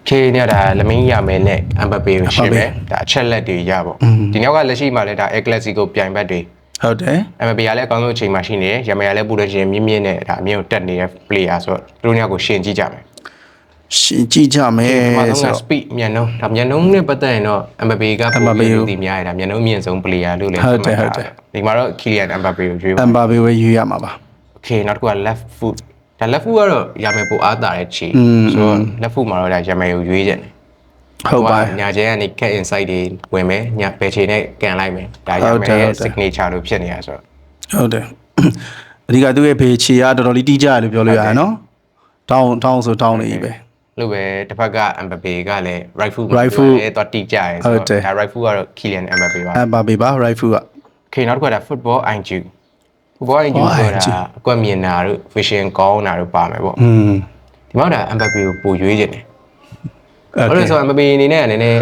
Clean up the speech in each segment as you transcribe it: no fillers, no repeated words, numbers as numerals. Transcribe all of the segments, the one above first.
ခေเนี่ยဒါလမင်းရမယ်နဲ့အမ်ဘပေကိုရှင်းမယ်ဒါအချက်လက်တွေရပေါ့ဒီနောက်ကလက်ရှိမှာလည်းဒါ El Clasico ပြိုင်ဘက်တွေဟုတ်တယ်အမ်ဘပေကလည်းအကောင်းဆုံးအချိန်မှာရှိနေတယ်ရမယ်ကလည်းပူလို့ရှိရင်မြင့်မြင့်နဲ့ဒါအမြင့်ကိုတက်နေတဲ့ player ဆိုတော့သူတို့ညကိုရှင်းကြည့်ကြမယ်ရှင်ကြည့်ကြမယ်ဆိုတော့ speed မြန်နှုန်းဒါမြန်နှုန်းနဲ့ပတ်သက်ရင်တော့အမ်ဘပေကပိုပြီးတည်များရတာမြန်နှုန်းအမြင့်ဆုံး player လို့လည်းဟုတ်တယ်ဒီမှာတော့ Kylian Mbappe ကိုရွေးပါ Mbappe ကိုရွေးရမှာပါ Okay နောက်တစ်ခုက left foot ဒါ left foot ကတော့ရမယ်ပိုအားတာတဲ့ခြေဆိုတော့ left foot မှာတော့ဒါရမယ်ကိုရွေးကြတယ်ဟုတ်ပါညာကျဲကနေ cat inside တွေဝင်မယ်ညာဘယ်ခြေနဲ့ကန်လိုက်မယ်ဒါရမယ်ရဲ့ signature လို့ဖြစ်နေရဆိုတော့ဟုတ်တယ်အဓိကသူ့ရဲ့ဖေးခြေကတော်တော်လေးတီးကြရလို့ပြောလို့ရတယ်နော်တောင်းဆိုတောင်းနေပြီပဲလို့ပဲတစ်ဖက်က Mbappe ကလည်း right foot လည်းတော့တီးကြရဲဆိုတော့ဒါ right foot ကတော့ Kylian Mbappe ပါ Mbappe ပါ right foot က Okay နောက်တစ်ခုကဒါ football IQ ဆိုတာအကွက်မြင်တာတို့ vision ကောင်းတာတို့ပါမယ်ပေါ့ဒီမှာဒါ Mbappe ကိုပိုရွေးခြင်းတယ်ဟုတ်တယ်ဆိုတော့ Mbappe အနေနဲ့ကလည်းနည်းနည်း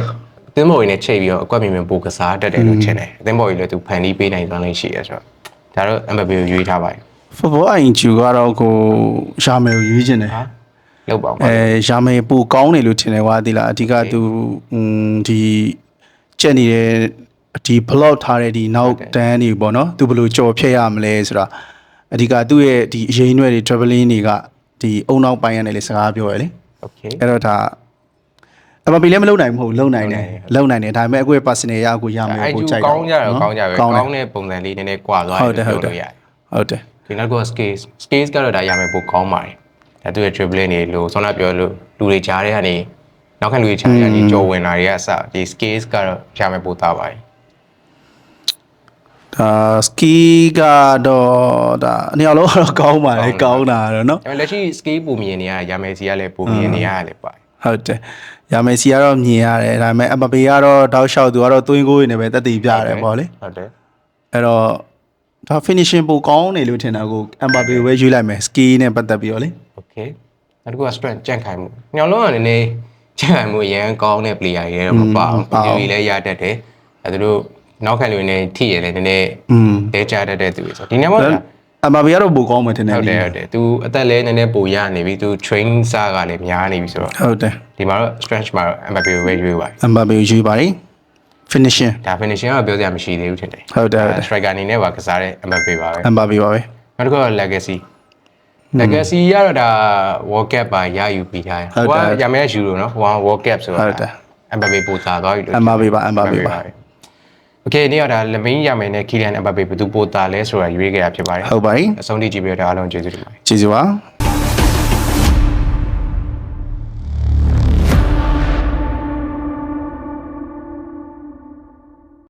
အသင်းဘော်ကြီးနဲ့ချိန်ပြီးတော့အကွက်မြင်မြင်ပိုကစားတတ်တယ်လို့ထင်တယ်အသင်းဘော်ကြီးလည်းသူဖန်တီးပေးနိုင်သွားလိမ့်ရှိရဆိုတော့ဒါတော့ Mbappe ကိုရွေးထားပါတယ် football IQ ကတော့ကိုရှာမယ်ကိုရွေးခြင်းတယ်လောက်ပါရှာမယ်ပိုကောင်းတယ်လို့ထင်တယ်ကွာဒီလားအဓိကသူဒီကြက်နေတဲ့ဒီ block ထားတဲ့ဒီနောက်တန်းတွေပေါ့နော်သူဘယ်လိုကြော်ဖြတ်ရမလဲဆိုတာအဓိကသူ့ရဲ့ဒီအရင်ရွယ်တွေ traveling တွေကဒီအုံနောက်ပိုင်းရနေလေစကားပြောရလေ okay အဲ့တော့ဒါအမပီလည်းမလုံနိုင်ဘူးမဟုတ်လုံနိုင်တယ်ဒါပေမဲ့အခုရဲ့ personal ရအခုရမယ်ကိုကြိုက်ကောင်းကြတော့ကောင်းကြပဲကောင်းတဲ့ပုံစံလေးနည်းနည်းကွာသွားတယ်လို့ပြောလို့ရတယ်ဟုတ်တယ်ဒီနောက်က skills ကတော့ဒါရမယ်ပိုကောင်းပါတယ်ဒါသူ့ရဲ့ dribbling တွေလို့ဆောင်းလာပြောလို့လူတွေကြားတဲ့ကနေနောက်ခံလူတွေကြားတဲ့ကနေကြော်ဝင်လာတွေကအစဒီ skills ကတော့ရမယ်ပိုသားပါတယ်ski ကတော့ဒါအနေအောင်လုံးတော့ကောင်းပါလေကောင်းတာတော့เนาะလက်ရှိ ski ပုံမြင်နေရရမယ်စီကလည်းပုံမြင်နေရတယ်ပါဟုတ်တယ်ရမယ်စီကတော့မြင်ရတယ်ဒါပေမဲ့အပပေကတော့တောက်လျှောက်သူကတော့သွင်းကိုနေပဲတက်တည်ပြရတယ်ပေါ့လေဟုတ်တယ်အဲ့တော့ဒါ finishing ပိုကောင်းနေလို့ထင်တာကို Mbappe ကိုပဲရွေးလိုက်မယ် ski နဲ့ပတ်သက်ပြီးတော့လေ okay နောက်တစ်ခုက strength ကြန့်ခိုင်မှုညောင်လုံးကလည်းကြန့်ခိုင်မှုရန်ကောင်းတဲ့ player တွေတော့မပါဘူးဒီလည်းရတတ်တယ်အဲသူတို့နောက်ခံလူနေထိရလည်းနည်းနည်းတဲကြတတ်တဲ့သူတွေဆိုဒီနေ့မှMbappe ကတော့ပိုကောင်းမယ်ထင်တယ်ဟုတ်တယ်သူအသက်လည်းနည်းနည်းပိုရနေပြီသူ train စားကလည်းများနေပြီဆိုတော့ဟုတ်တယ်ဒီမှာတော့ strength မှာတော့ Mbappe ကိုပဲရွေးပါ Mbappe ကိုရွေးပါတယ် finishing ဒါ finishing ကပြောစရာမရှိသေးဘူးထင်တယ်ဟုတ်တယ် striker အနေနဲ့ပါကစားတဲ့ Mbappe ပါပဲ Mbappe ပါပဲနောက်တစ်ခုက legacy ကတော့ဒါ World Cup ပါရယူပြီးထားတယ်ဟိုကရမယ်ယူလို့နော်ဟိုက World Cup ဆိုတော့ Mbappe ပို့စားသွားပြီလို့ Mbappe ပါ Okay နေ့ကဒါလမင်းရမယ်နဲ့ Kylian Mbappe ဘယ်သူပို့တာလဲဆိုတာရွေးခဲ့တာဖြစ်ပါတယ်ဟုတ်ပါတယ်အဆုံးထိကြည့်ပြီးတော့အားလုံးကျေးဇူးတင်ပါတယ်ကျေးဇူးပါ